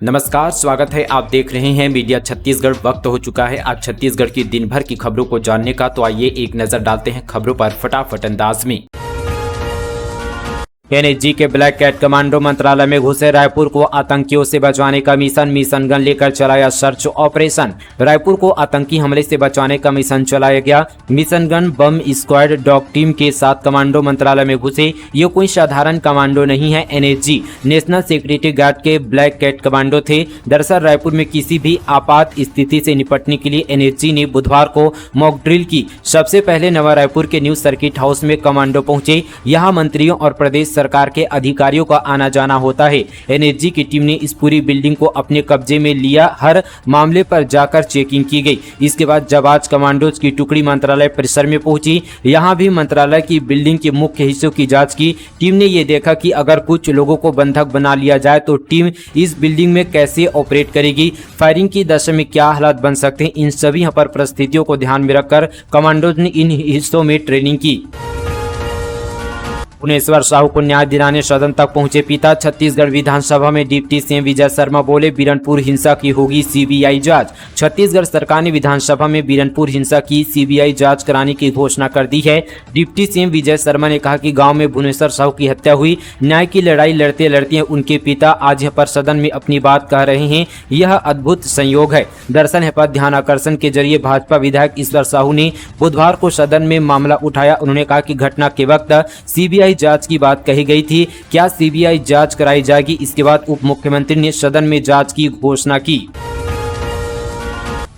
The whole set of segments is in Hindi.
नमस्कार, स्वागत है। आप देख रहे हैं मीडिया छत्तीसगढ़। वक्त हो चुका है आज छत्तीसगढ़ की दिन भर की खबरों को जानने का, तो आइए एक नजर डालते हैं खबरों पर फटाफट अंदाज में। एनएसजी के ब्लैक कैट कमांडो मंत्रालय में घुसे, रायपुर को आतंकियों से बचाने का मिशन गन लेकर चलाया सर्च ऑपरेशन। रायपुर को आतंकी हमले से बचाने का मिशन चलाया गया। मिशन गन बम स्क्वाड डॉग टीम के साथ कमांडो मंत्रालय में घुसे। ये कोई साधारण कमांडो नहीं है, एनएसजी नेशनल सिक्योरिटी गार्ड के ब्लैक कैट कमांडो थे। दरअसल रायपुर में किसी भी आपात स्थिति से निपटने के लिए एनएसजी ने बुधवार को मॉक ड्रिल की। सबसे पहले नवा रायपुर के न्यू सर्किट हाउस में कमांडो पहुंचे। यहाँ मंत्रियों और प्रदेश सरकार के अधिकारियों का आना जाना होता है। एनएसजी की टीम ने इस पूरी बिल्डिंग को अपने कब्जे में लिया। हर मामले पर जाकर चेकिंग की गई। इसके बाद जाबाज कमांडोज की टुकड़ी मंत्रालय परिसर में पहुंची। यहां भी मंत्रालय की बिल्डिंग के मुख्य हिस्सों की जांच की। टीम ने ये देखा कि अगर कुछ लोगों को बंधक बना लिया जाए तो टीम इस बिल्डिंग में कैसे ऑपरेट करेगी, फायरिंग की दशा में क्या हालात बन सकते हैं। इन सभी यहाँ पर परिस्थितियों को ध्यान में रखकर कमांडोज ने इन हिस्सों में ट्रेनिंग की। भुवनेश्वर साहू को न्याय दिलाने सदन तक पहुंचे पिता। छत्तीसगढ़ विधानसभा में डिप्टी सीएम विजय शर्मा बोले, बीरनपुर हिंसा की होगी सीबीआई जांच। छत्तीसगढ़ सरकार ने विधानसभा में बीरनपुर हिंसा की सीबीआई जांच कराने की घोषणा कर दी है। डिप्टी सीएम विजय शर्मा ने कहा कि गांव में भुवनेश्वर साहू की हत्या हुई। न्याय की लड़ाई लड़ते लड़ते उनके पिता आज यहाँ पर सदन में अपनी बात कह रहे हैं। यह अद्भुत संयोग है। दरअसल यहाँ पर ध्यान आकर्षण के जरिए भाजपा विधायक ईश्वर साहू ने बुधवार को सदन में मामला उठाया। उन्होंने कहा कि घटना के वक्त सीबीआई जांच की बात कही गई थी। क्या सीबीआई जांच कराई जाएगी? इसके बाद उप मुख्यमंत्री ने सदन में जांच की घोषणा की।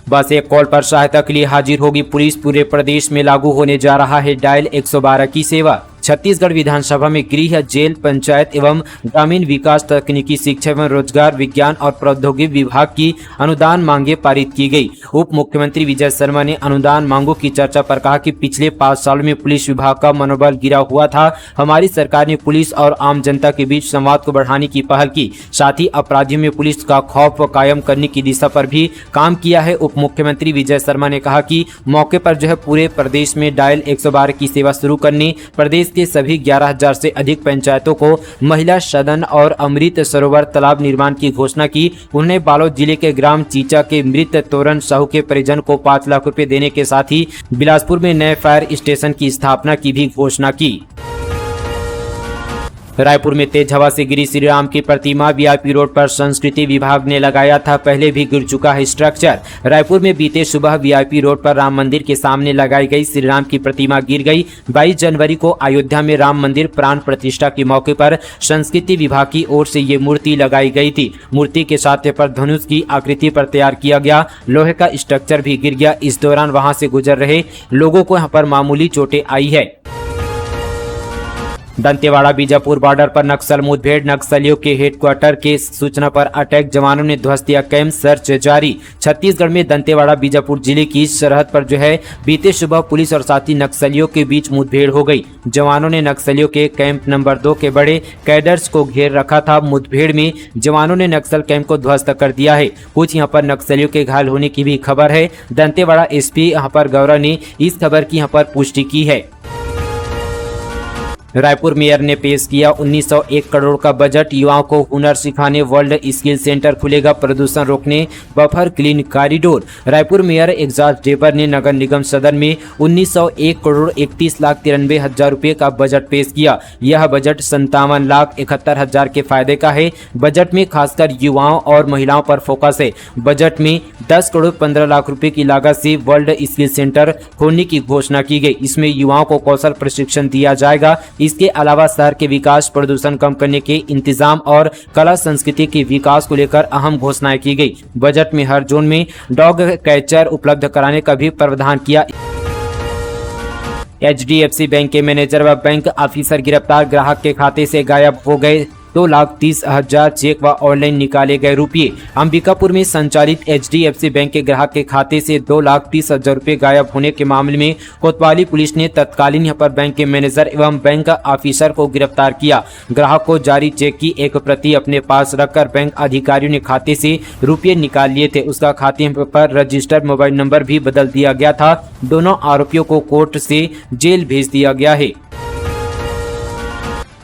बस एक कॉल पर सहायता के लिए हाजिर होगी पुलिस। पूरे प्रदेश में लागू होने जा रहा है डायल 112 की सेवा। छत्तीसगढ़ विधानसभा में गृह, जेल, पंचायत एवं ग्रामीण विकास, तकनीकी शिक्षा एवं रोजगार, विज्ञान और प्रौद्योगिकी विभाग की अनुदान मांगे पारित की गई। उप मुख्यमंत्री विजय शर्मा ने अनुदान मांगों की चर्चा पर कहा कि पिछले 5 सालों में पुलिस विभाग का मनोबल गिरा हुआ था। हमारी सरकार ने पुलिस और आम जनता के बीच संवाद को बढ़ाने की पहल की, साथ ही अपराधियों में पुलिस का खौफ कायम करने की दिशा पर भी काम किया है। उप मुख्यमंत्री विजय शर्मा ने कहा कि मौके पर पूरे प्रदेश में डायल 112 की सेवा शुरू करने, प्रदेश के सभी 11,000 से अधिक पंचायतों को महिला सदन और अमृत सरोवर तालाब निर्माण की घोषणा की। उन्होंने बालोद जिले के ग्राम चीचा के मृत तोरण साहू के परिजन को 5 लाख रुपए देने के साथ ही बिलासपुर में नए फायर स्टेशन की स्थापना की भी घोषणा की। रायपुर में तेज हवा से गिरी श्री राम की प्रतिमा। वीआईपी रोड पर संस्कृति विभाग ने लगाया था, पहले भी गिर चुका है स्ट्रक्चर। रायपुर में बीते सुबह वीआईपी रोड पर राम मंदिर के सामने लगाई गई श्री राम की प्रतिमा गिर गई। 22 जनवरी को अयोध्या में राम मंदिर प्राण प्रतिष्ठा के मौके पर संस्कृति विभाग की ओर से ये मूर्ति लगाई गई थी। मूर्ति के साथ पर धनुष की आकृति पर तैयार किया गया लोहे का स्ट्रक्चर भी गिर गया। इस दौरान वहां से गुजर रहे लोगों को यहाँ पर मामूली चोटें आई है। दंतेवाड़ा बीजापुर बॉर्डर पर नक्सल मुठभेड़, नक्सलियों के हेडक्वार्टर के सूचना पर अटैक, जवानों ने ध्वस्त किया कैंप, सर्च जारी। छत्तीसगढ़ में दंतेवाड़ा बीजापुर जिले की सरहद पर बीते सुबह पुलिस और साथी नक्सलियों के बीच मुठभेड़ हो गई। जवानों ने नक्सलियों के कैंप नंबर 2 के बड़े कैडर्स को घेर रखा था। मुठभेड़ में जवानों ने नक्सल कैंप को ध्वस्त कर दिया है। कुछ यहाँ पर नक्सलियों के घायल होने की भी खबर है। दंतेवाड़ा एसपी यहाँ पर गौरव ने इस खबर की यहाँ पर पुष्टि की है। रायपुर मेयर ने पेश किया 1901 करोड़ का बजट, युवाओं को हुनर सिखाने वर्ल्ड स्किल सेंटर खुलेगा, प्रदूषण रोकने buffer clean corridor. Raipur mayor Aijaz Dhebar ने नगर निगम सदन में 1901 करोड़ 31,93,000 रुपये का बजट पेश किया। यह बजट 57,71,000 के फायदे का है। बजट में खासकर युवाओं और महिलाओं पर फोकस है। बजट में 10 करोड़ 15 लाख रुपए की लागत से वर्ल्ड स्किल सेंटर खोलने की घोषणा की गई। इसमें युवाओं को कौशल प्रशिक्षण दिया जाएगा। इसके अलावा शहर के विकास, प्रदूषण कम करने के इंतजाम और कला संस्कृति के विकास को लेकर अहम घोषणाएं की गई। बजट में हर जोन में डॉग कैचर उपलब्ध कराने का भी प्रावधान किया। एचडीएफसी बैंक के मैनेजर व बैंक ऑफिसर गिरफ्तार, ग्राहक के खाते से गायब हो गए 2,30,000 चेक व ऑनलाइन निकाले गए रुपये। अंबिकापुर में संचालित एचडीएफसी बैंक के ग्राहक के खाते से 2,30,000 रुपये गायब होने के मामले में कोतवाली पुलिस ने तत्कालीन यहाँ पर बैंक के मैनेजर एवं बैंक ऑफिसर को गिरफ्तार किया। ग्राहक को जारी चेक की एक प्रति अपने पास रखकर बैंक अधिकारियों ने खाते से रुपये निकाल लिए थे। उसका खाते पर रजिस्टर्ड मोबाइल नंबर भी बदल दिया गया था। दोनों आरोपियों को कोर्ट से जेल भेज दिया गया है।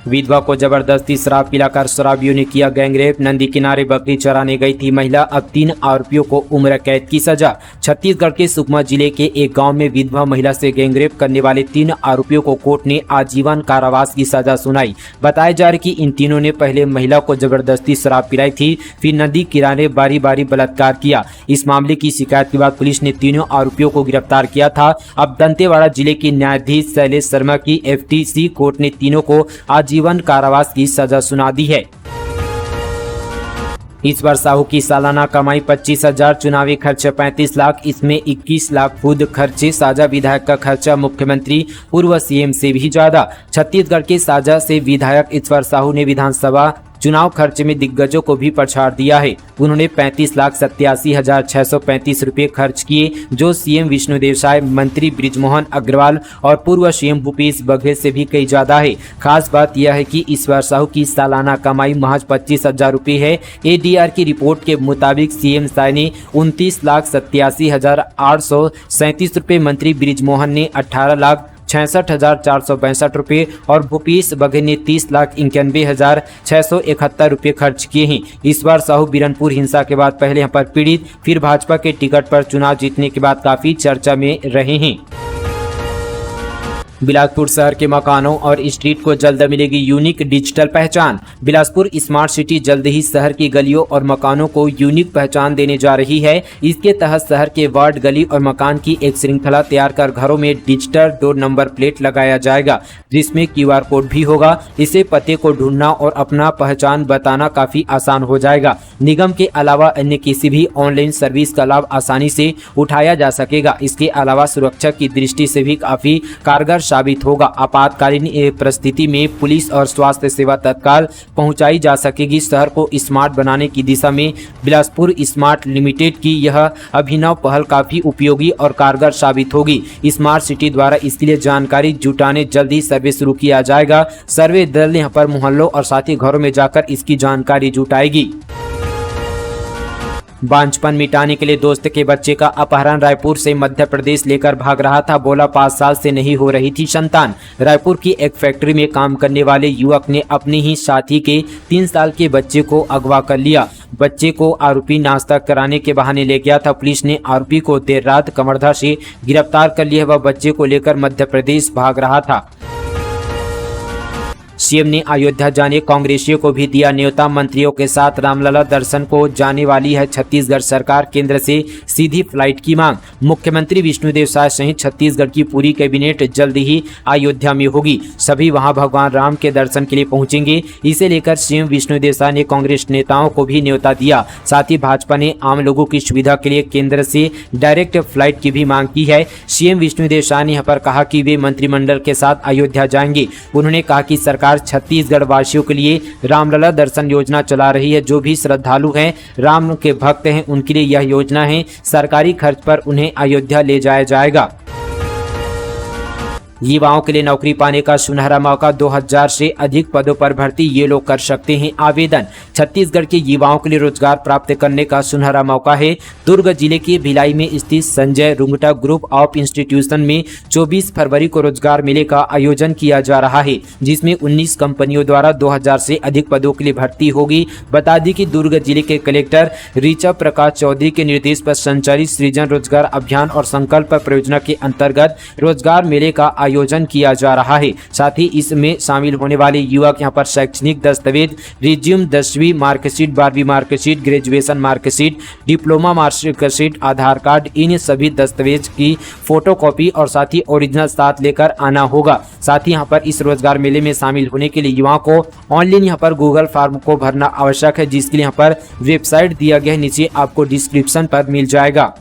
विधवा को जबरदस्ती शराब पिलाकर शराबियों ने किया गैंगरेप। नदी किनारे बकरी चराने गई थी महिला, अब 3 आरोपियों को उम्र कैद की सजा। छत्तीसगढ़ के सुकमा जिले के एक गांव में विधवा महिला से गैंगरेप करने वाले 3 आरोपियों को कोर्ट ने आजीवन कारावास की सजा सुनाई। बताया जा रहा है कि इन तीनों ने पहले महिला को जबरदस्ती शराब पिलाई थी, फिर नदी किनारे बारी बारी बलात्कार किया। इस मामले की शिकायत के बाद पुलिस ने तीनों आरोपियों को गिरफ्तार किया था। अब दंतेवाड़ा जिले के न्यायाधीश शैलेश शर्मा की FTC कोर्ट ने तीनों को आजीवन कारावास की सजा सुना दी है। इस बार साहू की सालाना कमाई 25,000, चुनावी खर्च 35 लाख, इसमें 21 लाख खुद खर्चे। साजा विधायक का खर्चा मुख्यमंत्री पूर्व CM से भी ज्यादा। छत्तीसगढ़ के साजा से विधायक ईश्वर साहू ने विधानसभा चुनाव खर्च में दिग्गजों को भी पछाड़ दिया है। उन्होंने 35,87,635 रुपये खर्च किए, जो CM विष्णुदेव साय, मंत्री बृजमोहन अग्रवाल और पूर्व CM भूपेश बघेल से भी कई ज्यादा है। खास बात यह है कि ईश्वर साहू की सालाना कमाई महज 25,000 रुपये है। ADR की रिपोर्ट के मुताबिक CM साय ने 29,87,837 रुपये, मंत्री बृजमोहन ने 18,66,462 रुपये और भूपेश बघेल ने 30,91,671 रुपये खर्च किए हैं। इस बार साहू बिरनपुर हिंसा के बाद पहले यहाँ पर पीड़ित, फिर भाजपा के टिकट पर चुनाव जीतने के बाद काफी चर्चा में रहे हैं। बिलासपुर शहर के मकानों और स्ट्रीट को जल्द मिलेगी यूनिक डिजिटल पहचान। बिलासपुर स्मार्ट सिटी जल्द ही शहर की गलियों और मकानों को यूनिक पहचान देने जा रही है। इसके तहत शहर के वार्ड, गली और मकान की एक श्रृंखला तैयार कर घरों में डिजिटल डोर नंबर प्लेट लगाया जाएगा, जिसमें QR कोड भी होगा। इससे पते को ढूंढना और अपना पहचान बताना काफी आसान हो जाएगा। निगम के अलावा अन्य किसी भी ऑनलाइन सर्विस का लाभ आसानी से उठाया जा सकेगा। इसके अलावा सुरक्षा की दृष्टि से भी काफी कारगर साबित होगा। आपातकालीन परिस्थिति में पुलिस और स्वास्थ्य सेवा तत्काल पहुंचाई जा सकेगी। शहर को स्मार्ट बनाने की दिशा में बिलासपुर स्मार्ट लिमिटेड की यह अभिनव पहल काफी उपयोगी और कारगर साबित होगी। स्मार्ट सिटी द्वारा इसके लिए जानकारी जुटाने जल्द ही सर्वे शुरू किया जाएगा। सर्वे दल यहाँ पर मोहल्लों और साथ ही घरों में जाकर इसकी जानकारी जुटाएगी। बांझपन मिटाने के लिए दोस्त के बच्चे का अपहरण, रायपुर से मध्य प्रदेश लेकर भाग रहा था। बोला 5 साल से नहीं हो रही थी संतान। रायपुर की एक फैक्ट्री में काम करने वाले युवक ने अपने ही साथी के 3 साल के बच्चे को अगवा कर लिया। बच्चे को आरोपी नाश्ता कराने के बहाने ले गया था। पुलिस ने आरोपी को देर रात कमरधा से गिरफ्तार कर लिया। वह बच्चे को लेकर मध्य प्रदेश भाग रहा था। CM ने अयोध्या जाने कांग्रेसियों को भी दिया न्योता। मंत्रियों के साथ रामलला दर्शन को जाने वाली है छत्तीसगढ़ सरकार। केंद्र से सीधी फ्लाइट की मांग। मुख्यमंत्री विष्णुदेव साय सहित छत्तीसगढ़ की पूरी कैबिनेट जल्द ही अयोध्या में होगी। सभी वहां भगवान राम के दर्शन के लिए पहुंचेंगे। इसे लेकर CM विष्णुदेव साय ने कांग्रेस नेताओं को भी न्योता दिया। साथ ही भाजपा ने आम लोगों की सुविधा के लिए केंद्र से डायरेक्ट फ्लाइट की भी मांग की है। CM विष्णुदेव साय ने यहाँ पर कहा कि वे मंत्रिमंडल के साथ अयोध्या जाएंगे। उन्होंने कहा कि सरकार छत्तीसगढ़ वासियों के लिए रामलला दर्शन योजना चला रही है। जो भी श्रद्धालु हैं, राम के भक्त हैं, उनके लिए यह योजना है। सरकारी खर्च पर उन्हें अयोध्या ले जाया जाएगा। युवाओं के लिए नौकरी पाने का सुनहरा मौका। 2000 से अधिक पदों पर भर्ती, ये लोग कर सकते हैं आवेदन। छत्तीसगढ़ के युवाओं के लिए रोजगार प्राप्त करने का सुनहरा मौका है। दुर्ग जिले के भिलाई में स्थित Sanjay Rungta group of institution में 24 फरवरी को रोजगार मेले का आयोजन किया जा रहा है, जिसमें 19 कंपनियों द्वारा 2000 से अधिक पदों के लिए भर्ती होगी। बता दी कि दुर्ग जिले के कलेक्टर ऋचा प्रकाश चौधरी के निर्देश पर संचालित सृजन रोजगार अभियान और संकल्प परियोजना के अंतर्गत रोजगार मेले का आयोजन किया जा रहा है। साथ ही इसमें शामिल होने वाले युवक यहां पर शैक्षणिक दस्तावेज, रिज्यूम, 10वीं मार्कशीट, 12वीं marksheet, graduation marksheet, diploma marksheet, Aadhaar card, इन सभी दस्तावेज की फोटोकॉपी और साथ ही ओरिजिनल साथ लेकर आना होगा। साथ ही यहां पर इस रोजगार मेले में शामिल होने के लिए युवाओं को ऑनलाइन यहां पर गूगल फॉर्म को भरना आवश्यक है, जिसके लिए यहां पर वेबसाइट दिया गया है, नीचे आपको डिस्क्रिप्शन पर मिल जाएगा।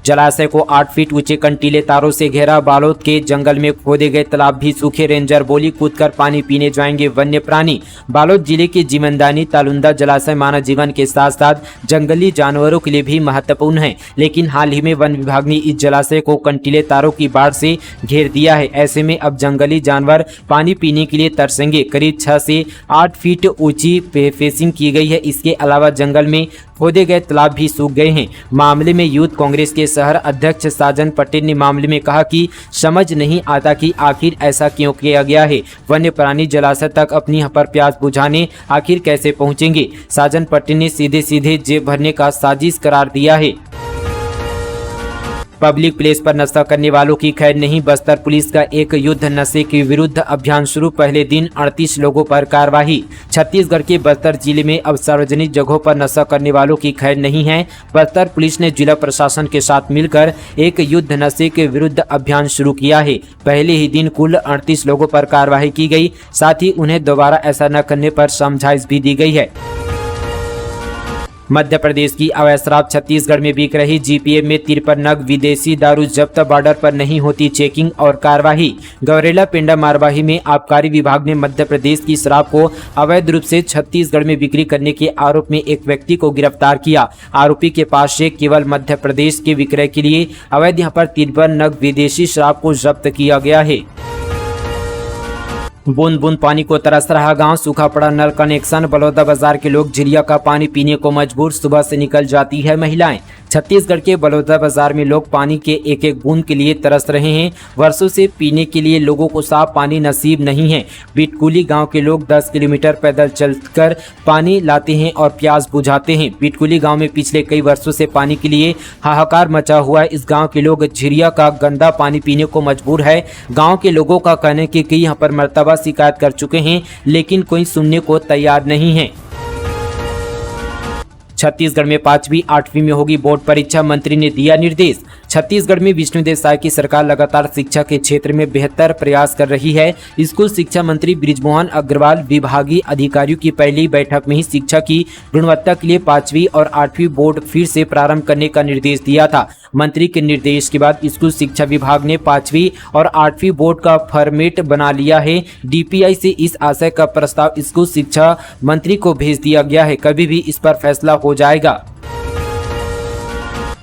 जलाशय को 8 फीट ऊंचे कंटीले तारों से घेरा। बालोद के जंगल में खोदे गए तालाब भी सूखे। रेंजर बोली कूदकर पानी पीने जाएंगे वन्य प्राणी। बालोद जिले के जिमंदानी तालुंदा जलाशय मानव जीवन के साथ साथ जंगली जानवरों के लिए भी महत्वपूर्ण है, लेकिन हाल ही में वन विभाग ने इस जलाशय को कंटीले तारों की बाढ़ से घेर दिया है। ऐसे में अब जंगली जानवर पानी पीने के लिए तरसेंगे। करीब 6 से 8 फीट ऊंची फेंसिंग की गई है। इसके अलावा जंगल में खोदे गए तालाब भी सूख गए हैं। मामले में यूथ कांग्रेस के शहर अध्यक्ष साजन पटेल ने मामले में कहा कि समझ नहीं आता कि आखिर ऐसा क्यों किया गया है। वन्य प्राणी जलाशय तक अपनी पर प्यास बुझाने आखिर कैसे पहुंचेंगे। साजन पटेल ने सीधे सीधे जेब भरने का साजिश करार दिया है। पब्लिक प्लेस पर नशा करने वालों की खैर नहीं, बस्तर पुलिस का एक युद्ध नशे के विरुद्ध अभियान शुरू। पहले दिन 38 लोगों पर कार्रवाई। छत्तीसगढ़ के बस्तर जिले में अब सार्वजनिक जगहों पर नशा करने वालों की खैर नहीं है। बस्तर पुलिस ने जिला प्रशासन के साथ मिलकर एक युद्ध नशे के विरुद्ध अभियान शुरू किया है। पहले ही दिन कुल 38 लोगों पर कार्रवाई की गई, साथ ही उन्हें दोबारा ऐसा न करने पर समझाइश भी दी गई है। मध्य प्रदेश की अवैध शराब छत्तीसगढ़ में बिक रही। जीपीए में 53 नग विदेशी दारू जब्त। बॉर्डर पर नहीं होती चेकिंग और कार्रवाई। गौरेला पिंडा मारवाही में आबकारी विभाग ने मध्य प्रदेश की शराब को अवैध रूप से छत्तीसगढ़ में बिक्री करने के आरोप में एक व्यक्ति को गिरफ्तार किया। आरोपी के पास से केवल मध्य प्रदेश के विक्रय के लिए अवैध यहाँ पर 53 नग विदेशी शराब को जब्त किया गया है। बूंद बूंद पानी को तरस रहा गांव, सूखा पड़ा नल कनेक्शन। बलौदा बाजार के लोग झिरिया का पानी पीने को मजबूर। सुबह से निकल जाती है महिलाएं। छत्तीसगढ़ के बलौदा बाजार में लोग पानी के एक एक बूंद के लिए तरस रहे हैं। वर्षों से पीने के लिए लोगों को साफ पानी नसीब नहीं है। बिटकुली गांव के लोग 10 किलोमीटर पैदल चलकर पानी लाते हैं और प्यास बुझाते हैं। बिटकुली गांव में पिछले कई वर्षों से पानी के लिए हाहाकार मचा हुआ है। इस गांव के लोग झिरिया का गंदा पानी पीने को मजबूर है। गाँव के लोगों का कहना है कि कई यहाँ पर मरतबा शिकायत कर चुके हैं, लेकिन कोई सुनने को तैयार नहीं है। छत्तीसगढ़ में 5वीं 8वीं में होगी बोर्ड परीक्षा, मंत्री ने दिया निर्देश। छत्तीसगढ़ में विष्णुदेव साय की सरकार लगातार शिक्षा के क्षेत्र में बेहतर प्रयास कर रही है। स्कूल शिक्षा मंत्री बृजमोहन अग्रवाल विभागीय अधिकारियों की पहली बैठक में ही शिक्षा की गुणवत्ता के लिए 5वीं और 8वीं बोर्ड फिर से प्रारंभ करने का निर्देश दिया था। मंत्री के निर्देश के बाद स्कूल शिक्षा विभाग ने 5वीं और 8वीं बोर्ड का फॉर्मेट बना लिया है। डीपीआई से इस आशय का प्रस्ताव स्कूल शिक्षा मंत्री को भेज दिया गया है। कभी भी इस पर फैसला हो जाएगा।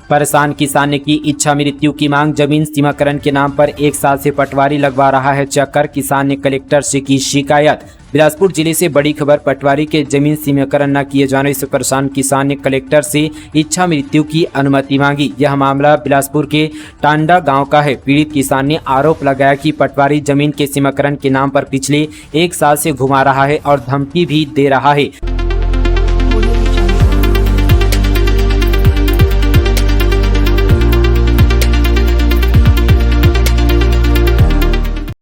परेशान किसान ने की इच्छा मृत्यु की मांग। जमीन सीमाकरण के नाम पर 1 साल से पटवारी लगवा रहा है चक्कर। किसान ने कलेक्टर से की शिकायत। बिलासपुर जिले से बड़ी खबर। पटवारी के जमीन सीमाकरण न किए जाने से परेशान किसान ने कलेक्टर से इच्छा मृत्यु की अनुमति मांगी। यह मामला बिलासपुर के टांडा गांव का है। पीड़ित किसान ने आरोप लगाया कि पटवारी जमीन के सीमाकरण के नाम पर पिछले 1 साल से घुमा रहा है और धमकी भी दे रहा है।